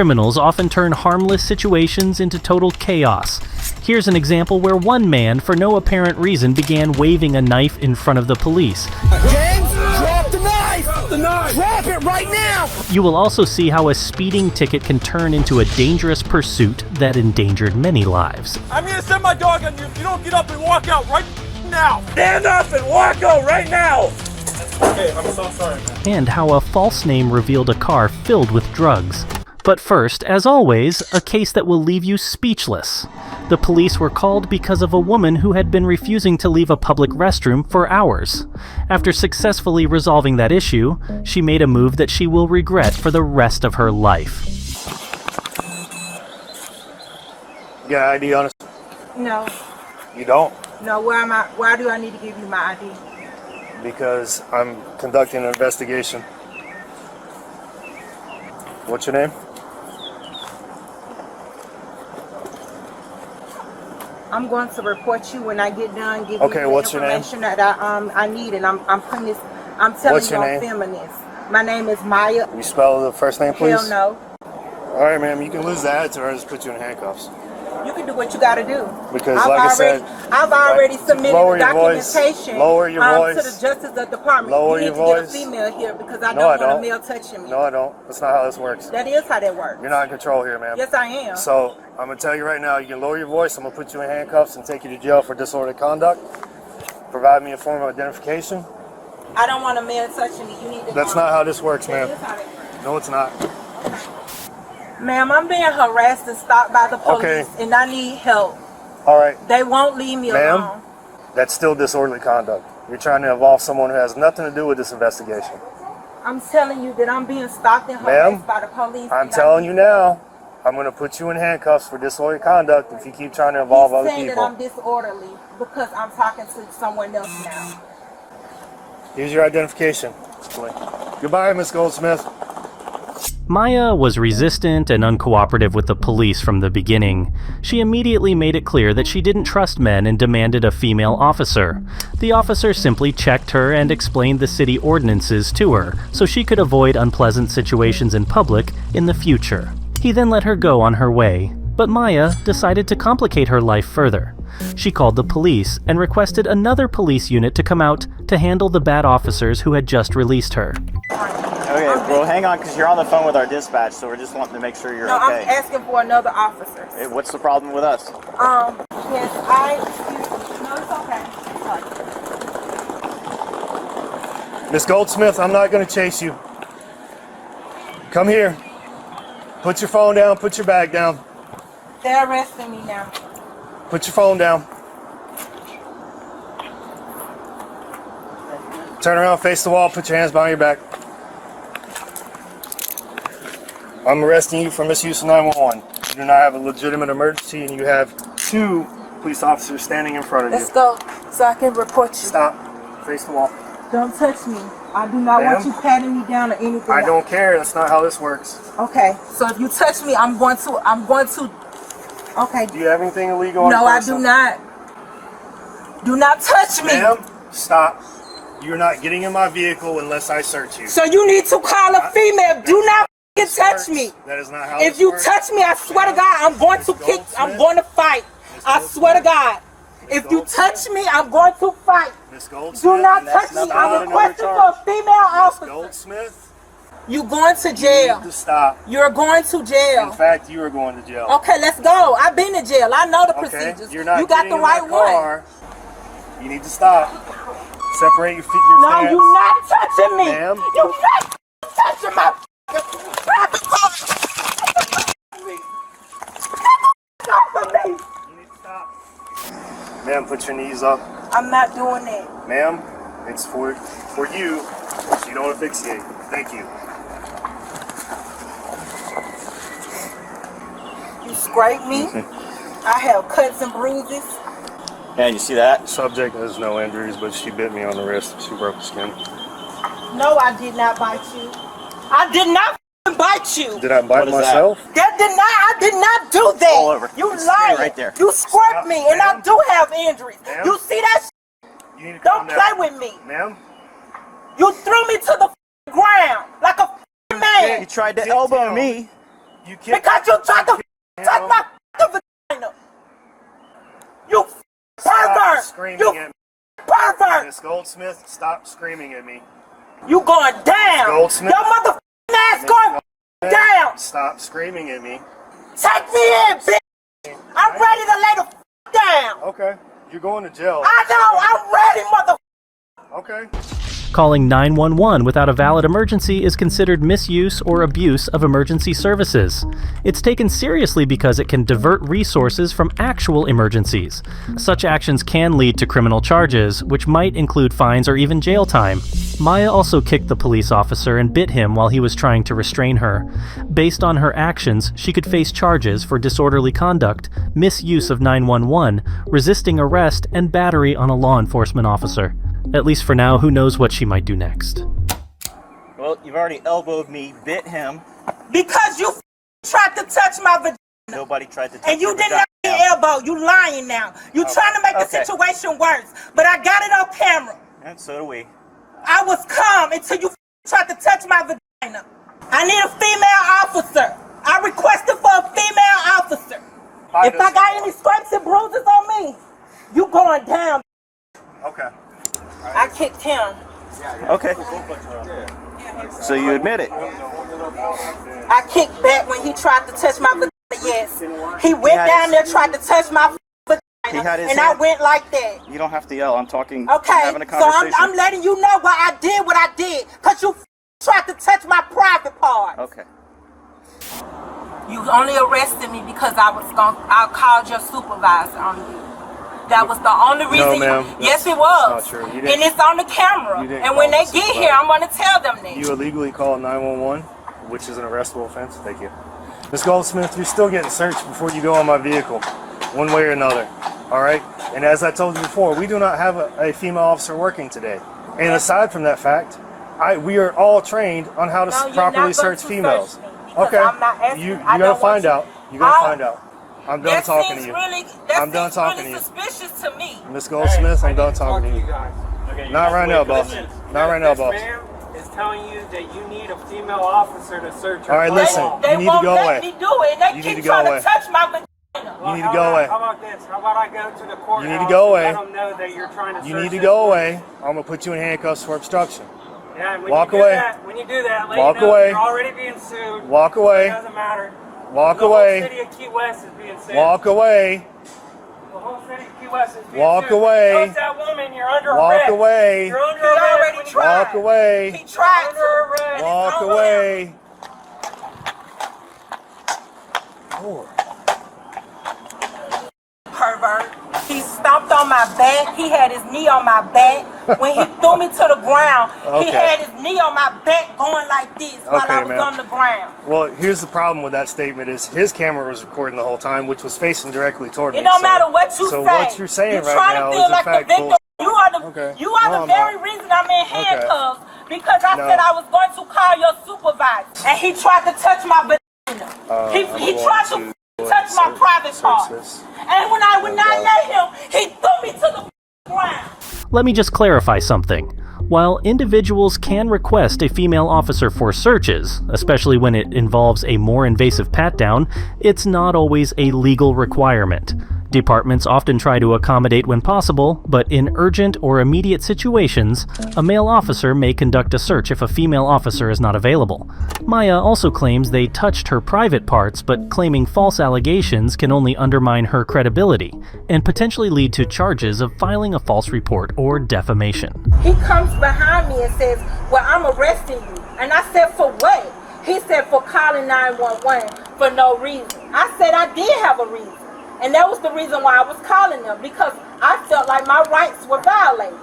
Criminals often turn harmless situations into total chaos. Here's an example where one man, for no apparent reason, began waving a knife in front of the police. James, drop the knife! The knife! Drop it right now! You will also see how a speeding ticket can turn into a dangerous pursuit that endangered many lives. I'm gonna send my dog on you if you don't get up and walk out right now! Stand up and walk out right now! Okay, I'm so sorry, man. And how a false name revealed a car filled with drugs. But first, as always, a case that will leave you speechless. The police were called because of a woman who had been refusing to leave a public restroom for hours. After successfully resolving that issue, she made a move that she will regret for the rest of her life. You got ID on us? No. You don't? No, why do I need to give you my ID? Because I'm conducting an investigation. What's your name? I'm going to report you when I get done giving Okay, you the what's your name? information that I need, and I'm putting this. I'm telling What's you your I'm name? filming this. My name is Maya. Can you spell the first name, please? Hell no. All right, ma'am. You can lose the attitude or just put you in handcuffs. You can do what you got to do. Because, I've already submitted lower the your voice. documentation Lower your to voice. the Justice Department. Lower you your need to voice. get a female here because I No, don't I want don't. a male touching me. No, I don't. That's not how this works. That is how that works. You're not in control here, ma'am. Yes, I am. So I'm gonna tell you right now. You can lower your voice. I'm gonna put you in handcuffs and take you to jail for disorderly conduct. Provide me a form of identification. I don't want a man touching me. You need to. That's not how this works, That ma'am. is how that works. No, it's not. Ma'am, I'm being harassed and stopped by the police, Okay. and I need help. All right, They won't leave me ma'am. alone. That's still disorderly conduct. You're trying to involve someone who has nothing to do with this investigation. I'm telling you that I'm being stalked and Ma'am, harassed by the police. I'm telling you now, I'm going to put you in handcuffs for disorderly conduct if you keep trying to involve other saying people. that I'm disorderly because I'm talking to someone else now. Here's your identification. Goodbye, Miss Goldsmith. Maya was resistant and uncooperative with the police from the beginning. She immediately made it clear that she didn't trust men and demanded a female officer. The officer simply checked her and explained the city ordinances to her, so she could avoid unpleasant situations in public in the future. He then let her go on her way, but Maya decided to complicate her life further. She called the police and requested another police unit to come out to handle the bad officers who had just released her. Okay, well, hang on, because you're on the phone with our dispatch, so we're just wanting to make sure you're No, okay. I'm asking for another officer. Hey, what's the problem with us? Yes, no, it's okay. Miss Goldsmith, I'm not going to chase you. Come here. Put your phone down. Put your bag down. They're arresting me now. Put your phone down. Turn around, face the wall, put your hands behind your back. I'm arresting you for misuse of 911. You do not have a legitimate emergency and you have 2 police officers standing in front of you. Let's go so I can report you. Stop. Face the wall. Don't touch me. I do not want you patting me down or anything. I don't care. That's not how this works. Okay, so if you touch me, I'm going to. Okay. Do you have anything illegal on No, your I person? do not. Do not touch me. Ma'am, stop. You're not getting in my vehicle unless I search you. So you need to call a female. Do not f***ing touch me. That is not how If this you works. touch me, I swear to God, I'm going to kick. I'm going to fight. I swear to God. If you touch me, I'm going to fight. Miss Goldsmith, Do not touch me. not I'm another requesting for charge. a female Miss officer. Goldsmith, You going to you jail. need to stop. You're going to In jail. fact, you are going to jail. Okay, let's go. I've been to jail. I know the Okay, procedures. you're not You got getting the in my right one. car. You need to stop. Separate your feet, your No, stance. you're not touching me. Ma'am. You're not touching my off of me. You need to stop. Ma'am, put your knees up. I'm not doing that. Ma'am, it's for you, so you don't asphyxiate. Thank you. You scrape me. I have cuts and bruises. Yeah, you see that? Subject has no injuries, but she bit me on the wrist. She broke the skin. No, I did not bite you. I did not f***ing bite you. Did I bite What is that? myself? I did not do that. All over. You It's lying. right there. You scraped me, and I Ma'am? do have injuries. Ma'am? You see that? You need to Don't calm down. play with me. Ma'am? You threw me to the ground like a f***ing man. You tried to Get elbow down. me. You kicked Because you tried to touch my vagina. You Stop pervert. screaming You at me. pervert. Miss Goldsmith, stop screaming at me. You going down. Goldsmith. Your motherfucking ass going down. Stop screaming at me. Take me in, bitch. I'm ready to lay the down. Okay. You're going to jail. I know. I'm ready, motherfucker. Okay. Calling 911 without a valid emergency is considered misuse or abuse of emergency services. It's taken seriously because it can divert resources from actual emergencies. Such actions can lead to criminal charges, which might include fines or even jail time. Maya also kicked the police officer and bit him while he was trying to restrain her. Based on her actions, she could face charges for disorderly conduct, misuse of 911, resisting arrest, and battery on a law enforcement officer. At least for now, who knows what she might do next. Well, you've already elbowed me, bit him. Because you tried to touch my vagina. Nobody tried to touch And you your did not vagina. get elbow. You lying now. You trying to make the Okay. situation worse. But I got it on camera. And so do we. I was calm until you tried to touch my vagina. I need a female officer. I requested for a female officer. If I got any scrapes and bruises on me, you going down. Okay. I kicked him. Okay. So you admit it. I kicked back when he tried to touch my vagina, yes. He went down there, tried to touch my He had his and hand- I went like that. You don't have to yell. I'm talking. Okay, Having a so conversation. I'm letting you know why I did what I did. Because you tried to touch my private part. Okay. You only arrested me because I called your supervisor on you. That was the only reason. ma'am, Yes, it that's was. not true. You didn't- And it's on the camera. You didn't And when call they the get here, I'm going to tell them that. You illegally called 911, which is an arrestable offense. Thank you. Ms. Goldsmith, you're still getting searched before you go on my vehicle, one way or another. All right? And as I told you before, we do not have a female officer working today. And aside from that fact, we are all trained on how to No, you're properly not search going to females. search me because Okay. I'm not asking- You I gotta don't want find you- out. You gotta I'll- find out. I'm done talking to you. I'm done talking to you. Suspicious to me. Ms. Goldsmith, I'm done talking to you. guys. Okay, Not right now, boss. Not right now, boss. This man is telling you that you need a female officer to search her. All right, listen. home. They You need to won't go let away. me do it. They You keep need to trying go to away. touch my vagina. Well, You need to go away. How about this? How about I go to the courthouse? You need to go away. And let them know that you're trying to You search need to this go woman. away. I'm gonna put you in handcuffs for obstruction. Yeah, and when Walk you away. Do that, when you do that, let Walk you know away. you're already being sued. Walk It away. doesn't matter. Walk The whole away. city of Key West is being sued. Walk away. The whole city of Key West is being Walk sued. away. Don't that woman, you're under Walk arrest. away. You're under He arrest. already when you- tried. Walk away. He tried Under to. arrest. Walk over away. Lord. Pervert. He stomped on my back. He had his knee on my back. When he threw me to the ground, he Okay. had his knee on my back going like this while Okay, I was ma'am. on the ground. Well, here's the problem with that statement is his camera was recording the whole time, which was facing directly toward me. It don't so- matter what you so say. what you're saying You're right trying now to is feel in like the fact victim. bullshit. You are the Okay. you are No, the I'm very not. reason I'm in handcuffs because I No. said I was going to call your supervisor and he tried to touch my vagina. he I'm tried going to touch my private search part. this. And when I would not let him, he threw me to the ground. Let me just clarify something. While individuals can request a female officer for searches, especially when it involves a more invasive pat-down, it's not always a legal requirement. Departments often try to accommodate when possible, but in urgent or immediate situations, a male officer may conduct a search if a female officer is not available. Maya also claims they touched her private parts, but claiming false allegations can only undermine her credibility and potentially lead to charges of filing a false report or defamation. He comes behind me and says, well, I'm arresting you. And I said, for what? He said, for calling 911 for no reason. I said, I did have a reason. And that was the reason why I was calling them, because I felt like my rights were violated.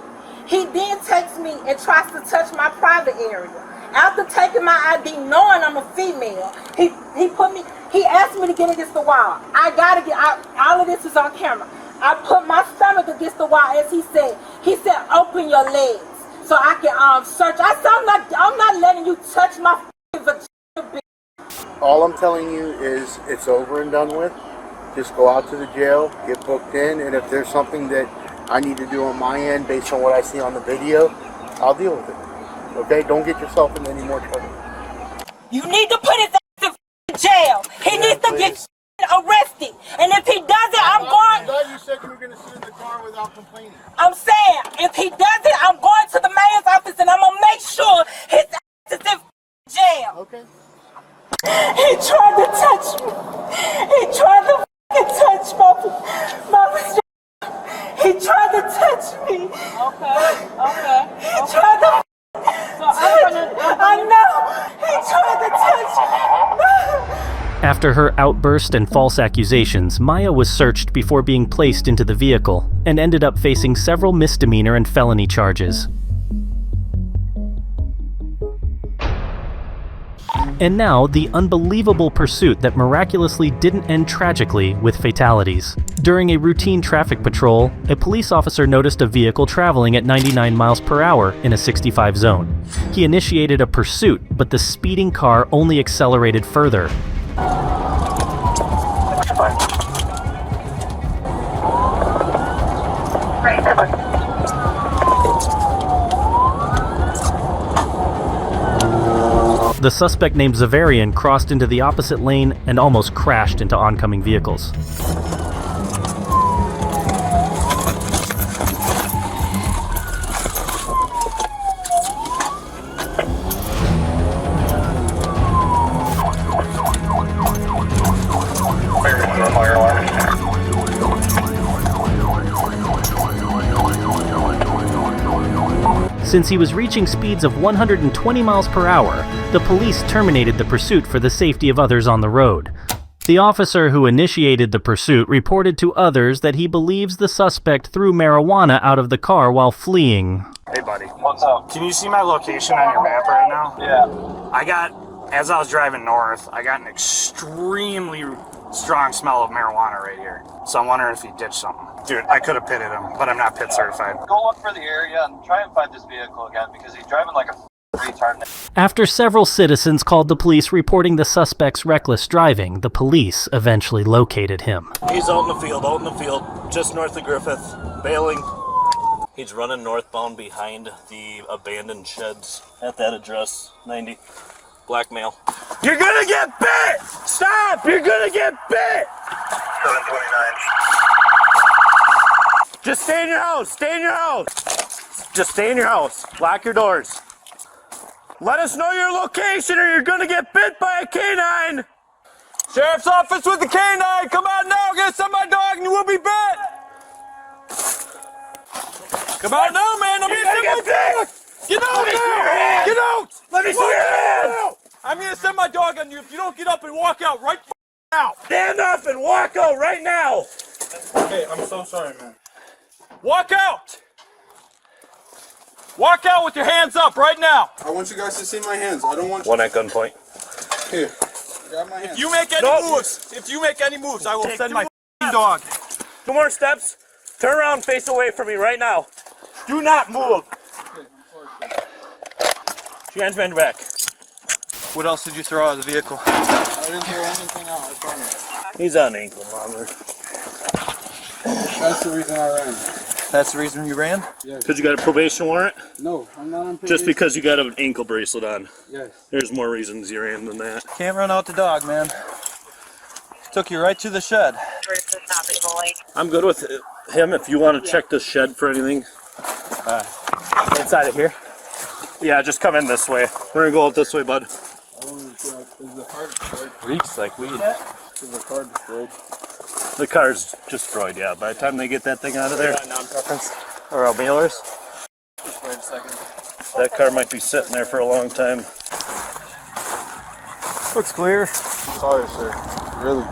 He then takes me and tries to touch my private area. After taking my ID, knowing I'm a female, he asked me to get against the wall. I gotta get out. All of this is on camera. I put my stomach against the wall, as he said. He said, open your legs so I can search. I said, I'm not letting you touch my vagina. All I'm telling you is it's over and done with. Just go out to the jail, get booked in, and if there's something that I need to do on my end based on what I see on the video, I'll deal with it. Okay? Don't get yourself in any more trouble. You need to put his ass in jail. get arrested. And if he does it, I'm going. I thought you said you were going to sit in the car without complaining. I'm saying, if he does it, I'm going to the mayor's office and I'm going to make sure his ass is in jail. Okay. He tried to touch me. He tried to touch my He tried to touch me. Okay. He tried to I know. He tried to touch me. After her outburst and false accusations, Maya was searched before being placed into the vehicle and ended up facing several misdemeanor and felony charges. And now, the unbelievable pursuit that miraculously didn't end tragically with fatalities. During a routine traffic patrol, a police officer noticed a vehicle traveling at 99 miles per hour in a 65 zone. He initiated a pursuit, but the speeding car only accelerated further. The suspect named Zavarian crossed into the opposite lane and almost crashed into oncoming vehicles. Since he was reaching speeds of 120 miles per hour, the police terminated the pursuit for the safety of others on the road. The officer who initiated the pursuit reported to others that he believes the suspect threw marijuana out of the car while fleeing. Hey, buddy. What's up? Can you see my location on your map right now? Yeah. As I was driving north, I got an extremely strong smell of marijuana right here. So I'm wondering if he ditched something. Dude, I could have pitted him, but I'm not pit certified. Go look for the area and try and find this vehicle again because he's driving like a retard. After several citizens called the police reporting the suspect's reckless driving, the police eventually located him. He's out in the field, just north of Griffith, bailing. He's running northbound behind the abandoned sheds at that address, 90. Black male. You're gonna get bit! Stop! You're gonna get bit! 729. Just stay in your house! Stay in your house! Just stay in your house. Lock your doors. Let us know your location or you're gonna get bit by a canine! Sheriff's office with the canine! Come out now! Get some of my dog and you will be bit! Come out now, man! I'm gonna send my dog! Get out now! Get out! Let me see your hands! I'm gonna send my dog on you if you don't get up and walk out right now! Stand up and walk out right now! Hey, I'm so sorry, man. Walk out! Walk out with your hands up right now! I want you guys to see my hands. I don't want One at gunpoint. Here, grab my hands. If you make any moves, I will send my dog. 2 more steps. Turn around and face away from me right now. Do not move. Your hands behind your back. What else did you throw out of the vehicle? I didn't throw anything out, I promise. He's on ankle monitor. That's the reason I ran. That's the reason you ran? Yes. Because you got a probation warrant? No, I'm not on probation. Just because you got an ankle bracelet on. Yes. There's more reasons you ran than that. Can't run out the dog, man. Took you right to the shed. I'm good with him if you want to check the shed for anything. Inside of here? Yeah, just come in this way. We're gonna go out this way, bud. Is the car destroyed? Reeks like weed. Is the car destroyed? The car's destroyed, yeah. By the time they get that thing out of there. Non-preference? Or mailers? Just wait a second. That car might be sitting there for a long time. Looks clear. Sorry, sir. Really.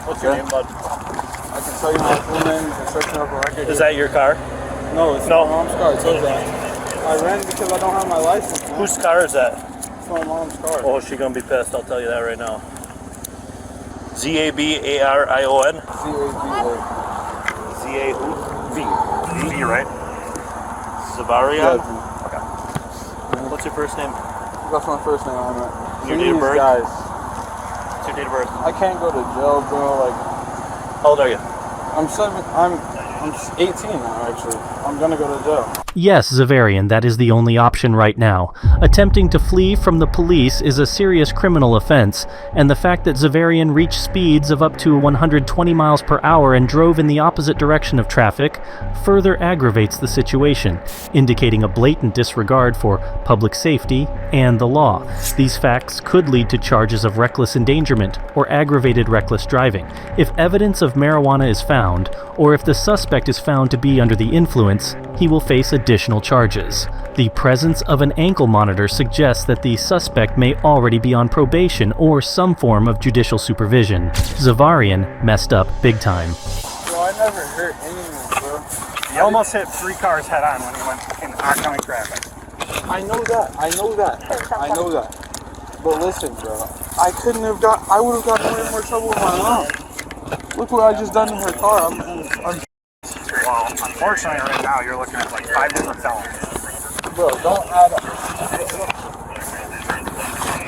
What's your name, bud? I can tell you my full name. You can search me up a record. Is that your car? No, it's No. my mom's car. It says that. I ran because I don't have my license, man. Whose car is that? It's my mom's car. Oh, she's gonna be pissed, I'll tell you that right now. Z-A-B-A-R-I-O-N? Z-A-B-A. Z-A who? V, right? Zavarian? Yeah, Okay. What's your first name? that's my first name on it. Your date of birth? Guys. What's your date of birth? I can't go to jail, bro. Like, How old are you? I'm 18 now, actually. I'm gonna go to jail. Yes, Zavarian, that is the only option right now. Attempting to flee from the police is a serious criminal offense, and the fact that Zavarian reached speeds of up to 120 miles per hour and drove in the opposite direction of traffic further aggravates the situation, indicating a blatant disregard for public safety and the law. These facts could lead to charges of reckless endangerment or aggravated reckless driving. If evidence of marijuana is found, or if the suspect is found to be under the influence, he will face additional charges. The presence of an ankle monitor suggests that the suspect may already be on probation or some form of judicial supervision. Zavarian messed up big time. Bro, I never hurt anyone, bro. You almost hit 3 cars head on when you went in oncoming traffic. I know that. I know that. But listen, bro. I would have gotten way more trouble with my mom. Look what I just done to her car. Well, unfortunately, right now you're looking at like 5 different felonies. Bro, don't add up.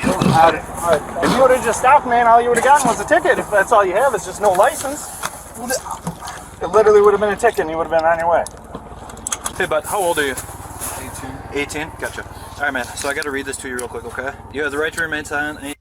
Don't add it. Right. If you would have just stopped, man, all you would have gotten was a ticket. If that's all you have, is just no license. It literally would have been a ticket and you would have been on your way. Hey, bud, how old are you? 18. 18? Gotcha. All right, man. So I got to read this to you real quick, okay? You have the right to remain silent.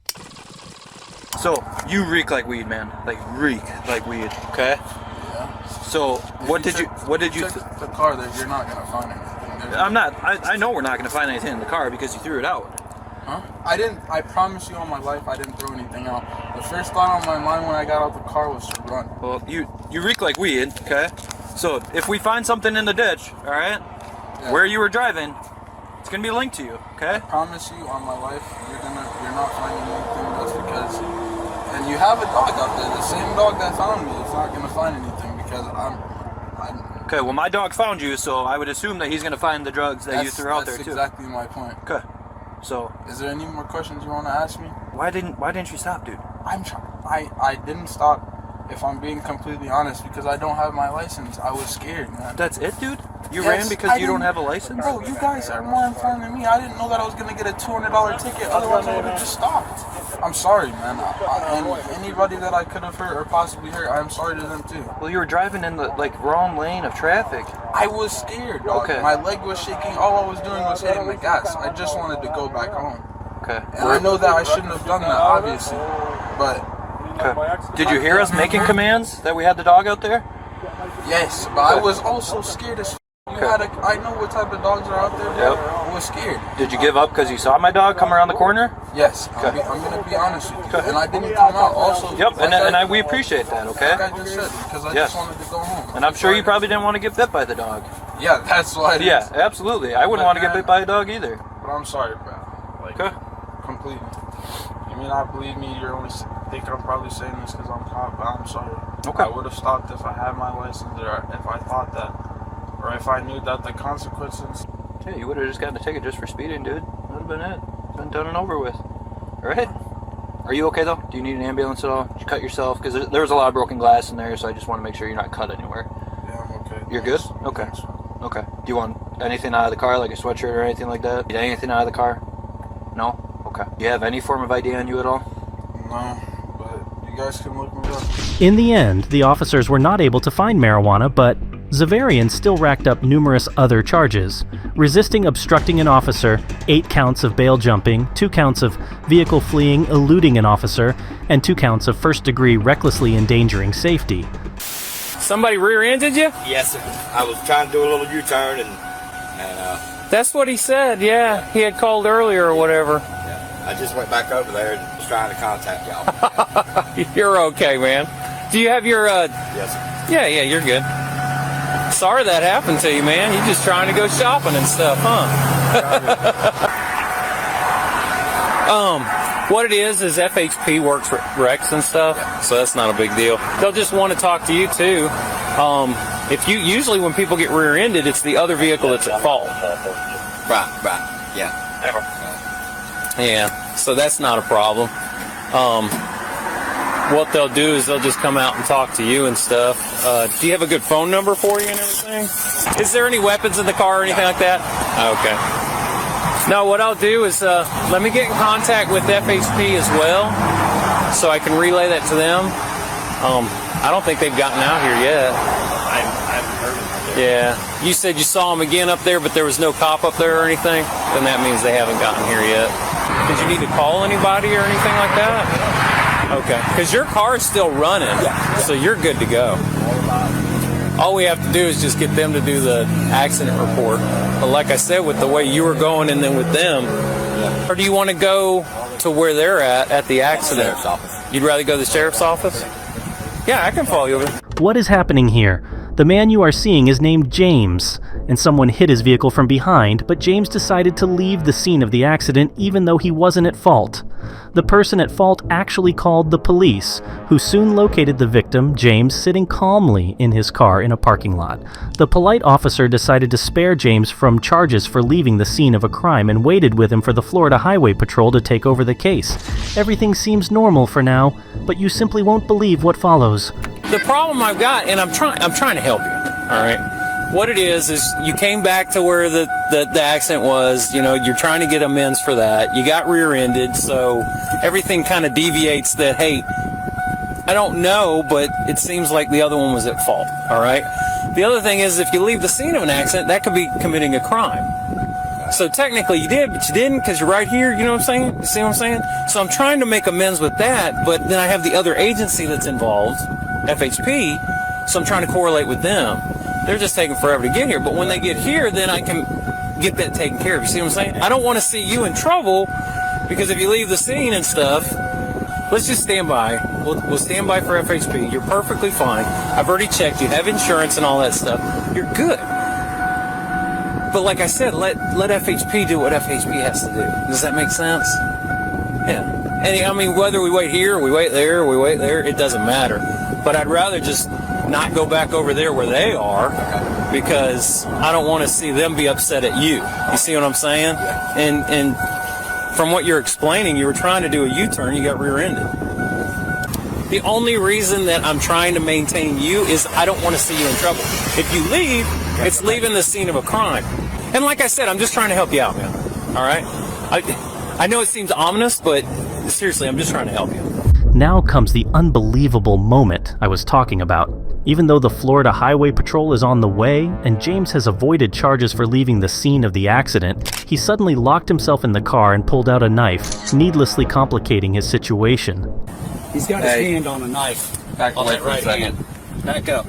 So, you reek like weed, man. Like, reek like weed, okay? Yeah. So, what did you check the car there, you're not gonna find anything. I'm not. I know we're not gonna find anything in the car because you threw it out. Huh? I promise you on my life I didn't throw anything out. The first thought on my mind when I got out the car was to run. Well, you reek like weed, okay? So, if we find something in the ditch, all right, where you were driving, it's gonna be linked to you, okay? I promise you on my life you're not finding anything. That's because, and you have a dog out there. The same dog that found me is not gonna find anything because I'm. Okay, well my dog found you, so I would assume that he's gonna find the drugs that you threw out there too. That's exactly my point. Okay, so is there any more questions you want to ask me? Why didn't you stop, dude? I didn't stop. If I'm being completely honest, because I don't have my license. I was scared, man. That's it, dude? You ran because you don't have a license? Bro, you guys are more informed than me. I didn't know that I was gonna get a $200 ticket. Otherwise, I would have just stopped. I'm sorry, man. And anybody that I could have hurt or possibly hurt, I'm sorry to them too. Well, you were driving in the wrong lane of traffic. I was scared, dog. Okay. My leg was shaking. All I was doing was hitting the gas. I just wanted to go back home. Okay. And I know that I shouldn't have done that, obviously, but. Okay. Did you hear us making commands that we had the dog out there? Yes, but I was also scared as I know what type of dogs are out there, bro. Yep. I was scared. Did you give up because you saw my dog come around the corner? Yes. Okay. I'm going to be honest with you. Okay. And I didn't come out also. Yep, we appreciate that, okay? Like I just said, because I just wanted to go home. And I'm sure you probably didn't want to get bit by the dog. Yeah, that's why. Yeah, absolutely. I wouldn't want to get bit by a dog either. But I'm sorry, bro. Okay. Completely. You may not believe me. You're only thinking I'm probably saying this because I'm caught, but I'm sorry. Okay. I would have stopped if I had my license, or if I thought that, or if I knew that the consequences. Yeah, you would have just gotten a ticket just for speeding, dude. That would have been it. Been done and over with. All right. Are you okay though? Do you need an ambulance at all? Did you cut yourself? Because there was a lot of broken glass in there, so I just want to make sure you're not cut anywhere. Yeah, I'm okay. You're good? Okay. Okay. Do you want anything out of the car, like a sweatshirt or anything like that? Need anything out of the car? No? Okay. Do you have any form of ID on you at all? No, but you guys can look me up. In the end, the officers were not able to find marijuana, but Zavarian still racked up numerous other charges: resisting obstructing an officer, 8 counts of bail jumping, 2 counts of vehicle fleeing, eluding an officer, and 2 counts of first-degree recklessly endangering safety. Somebody rear-ended you? Yes, I was trying to do a little U-turn and That's what he said, yeah. He had called earlier or whatever. Yeah, I just went back over there and was trying to contact y'all. You're okay, man. Do you have your, Yes, sir. Yeah, you're good. Sorry that happened to you, man. You're just trying to go shopping and stuff, huh? What it is FHP works for wrecks and stuff, so that's not a big deal. They'll just want to talk to you too. Usually when people get rear-ended, it's the other vehicle that's at fault. Right, yeah. Yeah, so that's not a problem. What they'll do is they'll just come out and talk to you and stuff. Do you have a good phone number for you and everything? Is there any weapons in the car or anything like that? Okay. No, what I'll do is let me get in contact with FHP as well, so I can relay that to them. I don't think they've gotten out here yet. I haven't heard of it. Yeah. You said you saw him again up there, but there was no cop up there or anything? Then that means they haven't gotten here yet. Did you need to call anybody or anything like that? Okay. Because your car is still running, so you're good to go. All we have to do is just get them to do the accident report. But like I said, with the way you were going and then with them, or do you want to go to where they're at the accident? Sheriff's office. You'd rather go to the sheriff's office? Yeah, I can follow you over. What is happening here? The man you are seeing is named James, and someone hit his vehicle from behind, but James decided to leave the scene of the accident even though he wasn't at fault. The person at fault actually called the police, who soon located the victim, James, sitting calmly in his car in a parking lot. The polite officer decided to spare James from charges for leaving the scene of a crime and waited with him for the Florida Highway Patrol to take over the case. Everything seems normal for now, but you simply won't believe what follows. The problem I've got, and I'm trying to help you, all right? What it is you came back to where the accident was, you know, you're trying to get amends for that. You got rear-ended, so everything kind of deviates that, hey, I don't know, but it seems like the other one was at fault, all right? The other thing is, if you leave the scene of an accident, that could be committing a crime. So technically you did, but you didn't because you're right here, you know what I'm saying? You see what I'm saying? So I'm trying to make amends with that, but then I have the other agency that's involved, FHP, so I'm trying to correlate with them. They're just taking forever to get here, but when they get here, then I can get that taken care of. You see what I'm saying? I don't want to see you in trouble, because if you leave the scene and stuff, let's just stand by. We'll stand by for FHP. You're perfectly fine. I've already checked. You have insurance and all that stuff. You're good. But like I said, let FHP do what FHP has to do. Does that make sense? Yeah. And I mean, whether we wait here, or we wait there, or we wait there, it doesn't matter. But I'd rather just not go back over there where they are, because I don't want to see them be upset at you. You see what I'm saying? And from what you're explaining, you were trying to do a U-turn, you got rear-ended. The only reason that I'm trying to maintain you is I don't want to see you in trouble. If you leave, it's leaving the scene of a crime. And like I said, I'm just trying to help you out, man. All right? I know it seems ominous, but seriously, I'm just trying to help you. Now comes the unbelievable moment I was talking about. Even though the Florida Highway Patrol is on the way, and James has avoided charges for leaving the scene of the accident, he suddenly locked himself in the car and pulled out a knife, needlessly complicating his situation. He's got his hand on a knife. Back away for a second. Back up.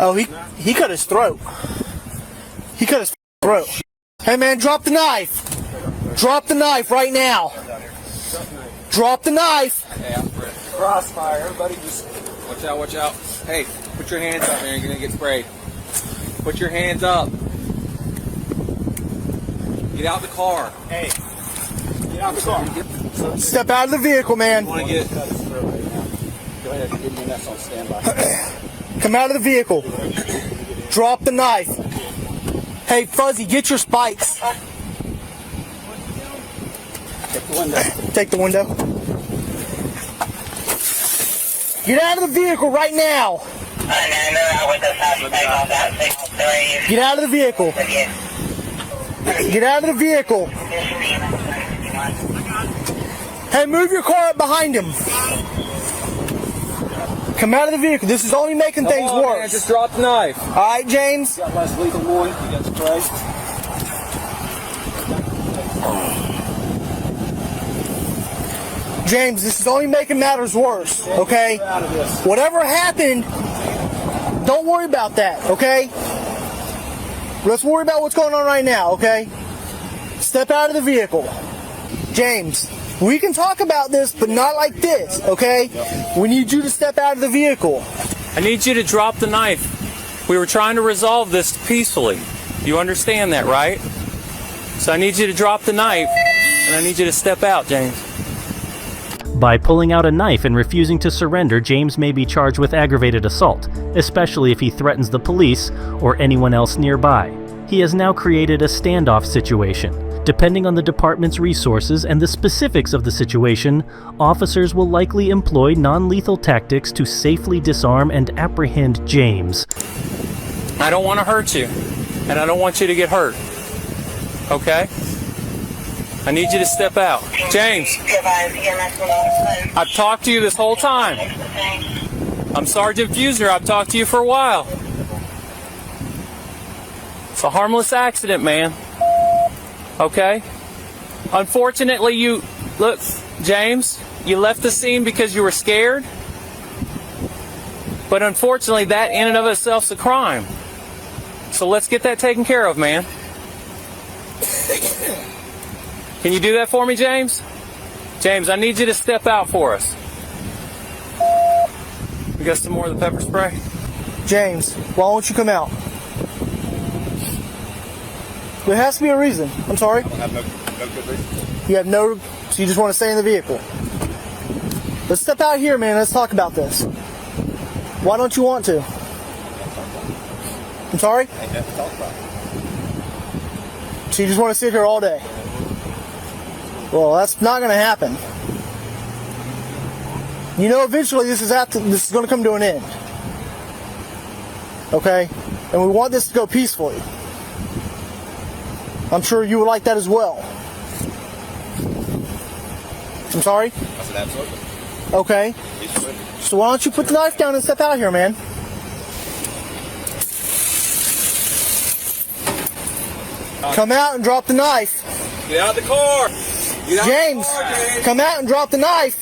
Oh, he cut his throat. He cut his throat. Hey man, drop the knife. Drop the knife right now. Drop the knife. Hey, I'm Chris. Crossfire. Everybody just watch out, watch out. Hey, put your hands up, man. You're gonna get sprayed. Put your hands up. Get out the car. Hey, get out the car. Step out of the vehicle, man. You want to get? Go ahead, give me an S on standby. Come out of the vehicle. Drop the knife. Hey, Fuzzy, get your spikes. Take the window. Take the window. Get out of the vehicle right now. Get out of the vehicle. Get out of the vehicle. Hey, move your car up behind him. Come out of the vehicle. This is only making things worse. Man, just drop the knife. All right, James. You got less lethal one. You got spray. James, this is only making matters worse, okay? Whatever happened, don't worry about that, okay? Let's worry about what's going on right now, okay? Step out of the vehicle. James, we can talk about this, but not like this, okay? We need you to step out of the vehicle. I need you to drop the knife. We were trying to resolve this peacefully. You understand that, right? So I need you to drop the knife, and I need you to step out, James. By pulling out a knife and refusing to surrender, James may be charged with aggravated assault, especially if he threatens the police or anyone else nearby. He has now created a standoff situation. Depending on the department's resources and the specifics of the situation, officers will likely employ non-lethal tactics to safely disarm and apprehend James. I don't want to hurt you, and I don't want you to get hurt. Okay? I need you to step out. James, I've talked to you this whole time. I'm Sergeant Fuser. I've talked to you for a while. It's a harmless accident, man. Okay? Unfortunately, look, James, you left the scene because you were scared. But unfortunately, that in and of itself is a crime. So let's get that taken care of, man. Can you do that for me, James? James, I need you to step out for us. We got some more of the pepper spray? James, why won't you come out? There has to be a reason. I'm sorry. I have no good reason. You have no... So you just want to stay in the vehicle? Let's step out here, man. Let's talk about this. Why don't you want to? I'm sorry? I ain't got to talk about it. So you just want to sit here all day? Well, that's not going to happen. You know, eventually this is going to come to an end. Okay? And we want this to go peacefully. I'm sure you would like that as well. I'm sorry? I said absolutely. Okay. So why don't you put the knife down and step out here, man? Come out and drop the knife. Get out the car. James, come out and drop the knife.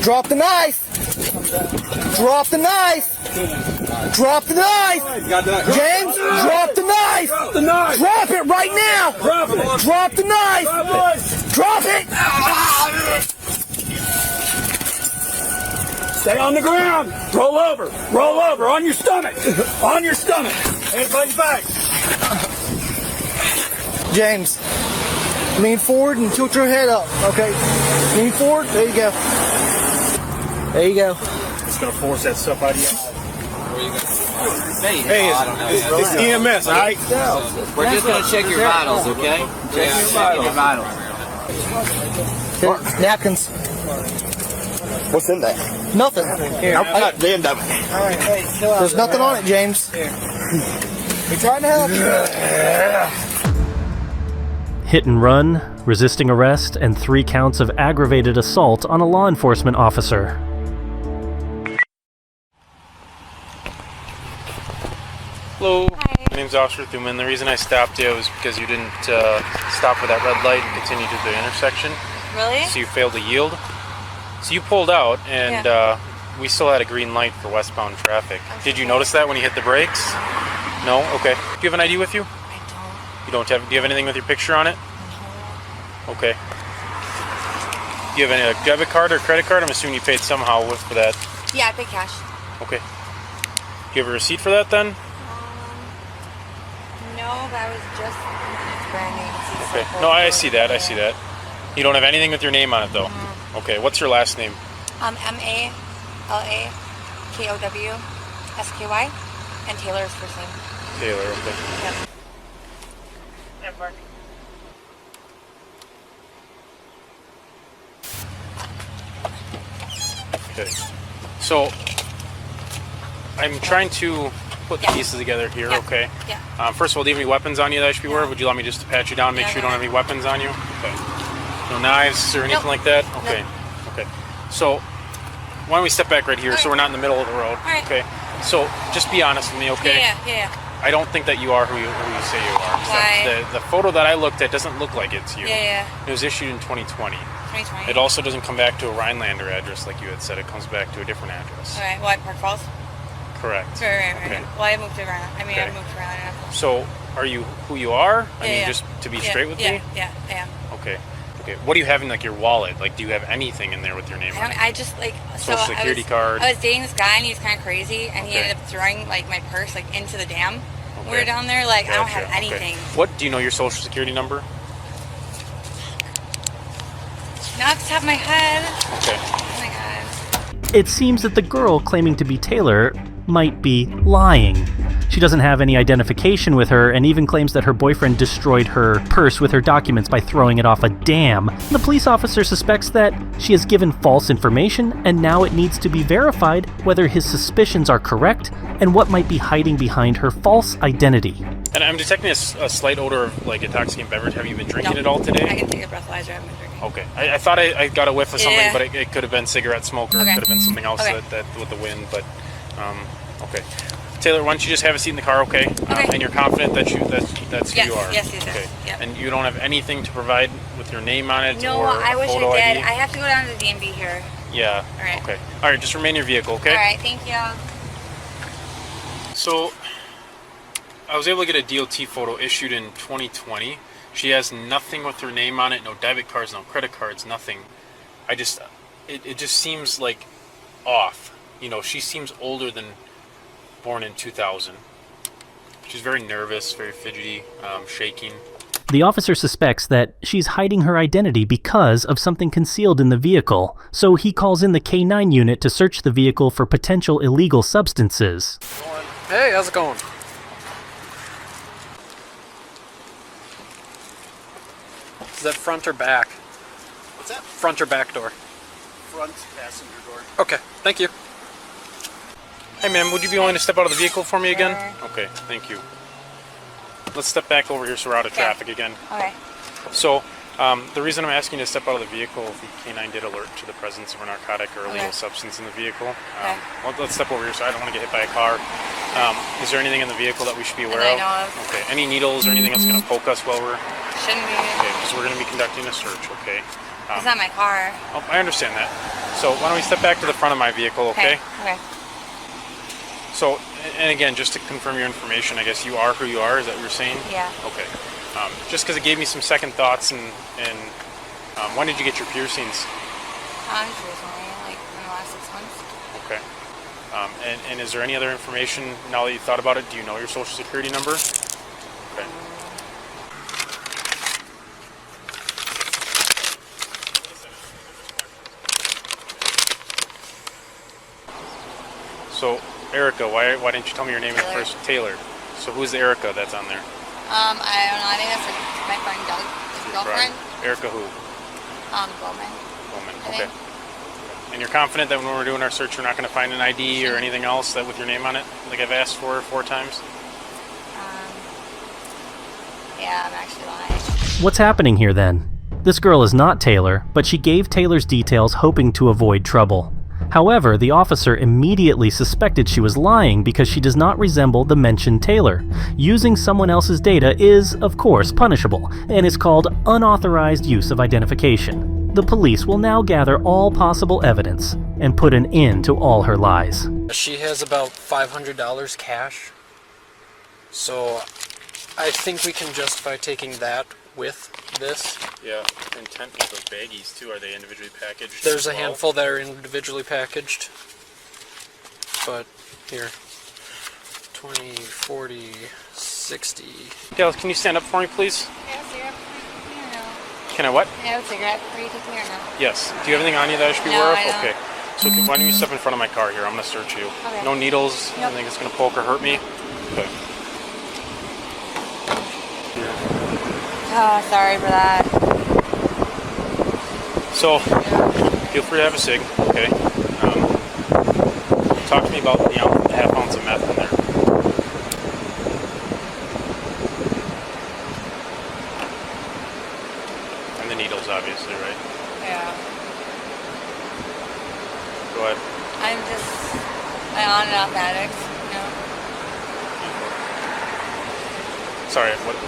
Drop the knife. Drop the knife. Drop the knife. James, drop the knife. Drop it right now. Drop the knife. Drop it. Stay on the ground. Roll over. Roll over. On your stomach. On your stomach. Hands on your back. James, lean forward and tilt your head up. Okay. Lean forward. There you go. There you go. It's gonna force that stuff out of you. Hey, it's EMS, all right? We're just going to check your vitals, okay? Check your vitals. Here, napkins. What's in there? Nothing. Here. I'm not doing that. All right, hey, chill out. There's nothing on it, James. We're trying to help you. Hit and run, resisting arrest, and 3 counts of aggravated assault on a law enforcement officer. Hello, my name's Officer Thuman. The reason I stopped you was because you didn't stop for that red light and continue to the intersection. Really? So you failed to yield. So you pulled out, and we still had a green light for westbound traffic. Did you notice that when you hit the brakes? No? Okay. Do you have an ID with you? I don't. You don't have? Do you have anything with your picture on it? No. Okay. Do you have a debit card or credit card? I'm assuming you paid somehow for that. Yeah, I pay cash. Okay. Do you have a receipt for that then? No, that was just brand new. Okay. No, I see that. I see that. You don't have anything with your name on it though. Okay. What's your last name? MALAKOWSKY, and Taylor's first name. Taylor. Okay. Yep. At work. Okay. So I'm trying to put the pieces together here. Okay. Yeah. First of all, do you have any weapons on you that I should be aware of? Would you like me just to pat you down, make sure you don't have any weapons on you? Okay. No knives or anything like that? Okay. Okay. So why don't we step back right here so we're not in the middle of the road? Right. Okay. So just be honest with me, okay? Yeah. I don't think that you are who you say you are. Why? The photo that I looked at doesn't look like it's you. Yeah. It was issued in 2020. 2020. It also doesn't come back to a Rhinelander address like you had said. It comes back to a different address. Okay. Well, Park Falls. Correct. Right. Okay. Well, I moved to Rhinelander. I Okay. moved to Rhinelander. So, are you who you are? I mean, Yeah. just to be straight with me? Yeah, I am. Okay. Okay. What do you have in like your wallet? Like, do you have anything in there with your name on it? I just like Social security card. I was dating this guy and he was kind of crazy, and he Okay. ended up throwing like my purse like into the dam. Okay. We were down there. Like I don't Gotcha. have anything. Okay. What do you know your social security number? Not off the top of my head. Okay. Oh my god. It seems that the girl claiming to be Taylor might be lying. She doesn't have any identification with her and even claims that her boyfriend destroyed her purse with her documents by throwing it off a dam. The police officer suspects that she has given false information and now it needs to be verified whether his suspicions are correct and what might be hiding behind her false identity. And I'm detecting a slight odor of like intoxicating beverage. Have you been drinking at all today? I can take a breathalyzer. I haven't been drinking. Okay. I thought I got a whiff of something, Yeah. but it could have been cigarette smoke or Okay. it could have been something else Okay. that with the wind. But okay. Taylor, why don't you just have a seat in the car, okay? Okay. And you're confident that that's who Yes, you are. yes. Okay. Yep. And you don't have anything to provide with your name on it No, or I wish photo I did. ID? I have to go down to the DMV here. Yeah. All right. Okay. All right. Just remain in your vehicle, okay? All right. Thank you. So, I was able to get a DOT photo issued in 2020. She has nothing with her name on it, no debit cards, no credit cards, nothing. It just seems like off. You know, she seems older than born in 2000. She's very nervous, very fidgety, shaking. The officer suspects that she's hiding her identity because of something concealed in the vehicle, so he calls in the K9 unit to search the vehicle for potential illegal substances. Hey, how's it going? Is that front or back? What's that? Front or back door? Front passenger door. Okay, thank you. Hey ma'am, would you be willing to step out of the vehicle for me again? Okay, thank you. Let's step back over here so we're out of traffic again. Okay. So, the reason I'm asking you to step out of the vehicle, the K9 did alert to the presence of a narcotic or illegal substance in the vehicle. Let's step over here so I don't want to get hit by a car. Is there anything in the vehicle that we should be aware That I of? know of. Okay. Any needles or anything that's going to poke us while we're... Shouldn't be. Okay, so we're going to be conducting a search, okay? It's not my car. Oh, I understand that. So why don't we step back to the front of my vehicle, okay? Okay. So, and again, just to confirm your information, I guess you are who you are, is that what you're saying? Yeah. Okay. Just because it gave me some second thoughts, and when did you get your piercings? Just recently, like in the last 6 months. Okay. And is there any other information, now that you've thought about it, do you know your social security number? Okay. So, Erica, why didn't you tell me your name at first? Taylor. So who's the Erica that's on there? I don't know. I think that's my friend Doug, his girlfriend. Erica who? Bowman. Bowman, I okay. think. And you're confident that when we're doing our search, we're not going to find an ID or anything else that with your name on it, like I've asked for 4 times? Yeah, I'm actually lying. What's happening here then? This girl is not Taylor, but she gave Taylor's details hoping to avoid trouble. However, the officer immediately suspected she was lying because she does not resemble the mentioned Taylor. Using someone else's data is, of course, punishable, and is called unauthorized use of identification. The police will now gather all possible evidence and put an end to all her lies. She has about $500 cash, so I think we can justify taking that with this. Yeah, intent with those baggies too. Are they individually packaged? There's a as well? handful that are individually packaged, but here, 20, 40, 60. Dale, can you stand up for me, please? Yeah, cigarette for you or no? Can I what? Yeah, cigarette for you to take or no? Yes. Do you have anything on you that I should be No, aware of? I don't. Okay. So why don't you step in front of my car here? I'm going to search you. Okay. No needles, Nope. anything that's going to poke or hurt me? Okay. Oh, sorry for that. So, feel free to have a cig, okay? Talk to me about, the half ounce of meth in there. And the needles, obviously, right? Yeah. Go ahead. I'm just an on and off addict, you know? Sorry, what?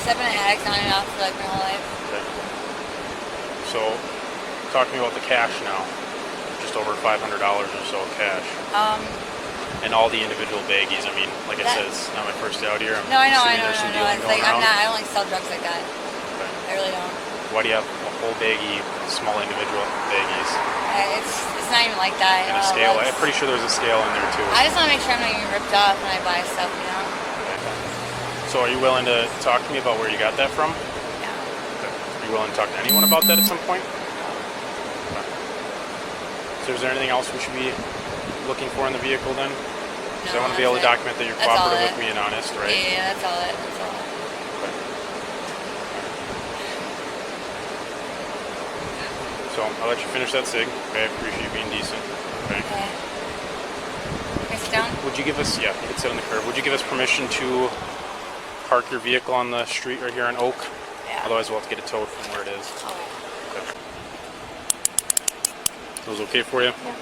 I've been an addict on and off for like my whole life. Okay. So, talk to me about the cash now. Just over $500 or so of cash. And all the individual baggies. I mean, like I said, it's not my first day out here. No, I know. There's some dealing It's going like, I'm around. not, I don't like sell drugs like that. Okay. I really don't. Why do you have a whole baggie, small individual baggies? It's not even like that. And a scale? I'm pretty sure there's a scale in there too. I just want to make sure I'm not getting ripped off when I buy stuff, you know? So are you willing to talk to me about where you got that from? Yeah. Okay. Are you willing to talk to anyone about that at some point? Okay. So is there anything else we should be looking for in the vehicle then? Because I want to be able to document that you're That's all cooperative it. with me and honest, right? Yeah, that's all it. That's all. So I'll let you finish that cig. Okay, I appreciate you being decent. Okay. Okay. Can I sit down? Would you give us, yeah, you can sit on the curb. Would you give us permission to park your vehicle on the street right here on Oak? Yeah. Otherwise we'll have to get it towed from where it is. Okay. Those okay for you? Yeah.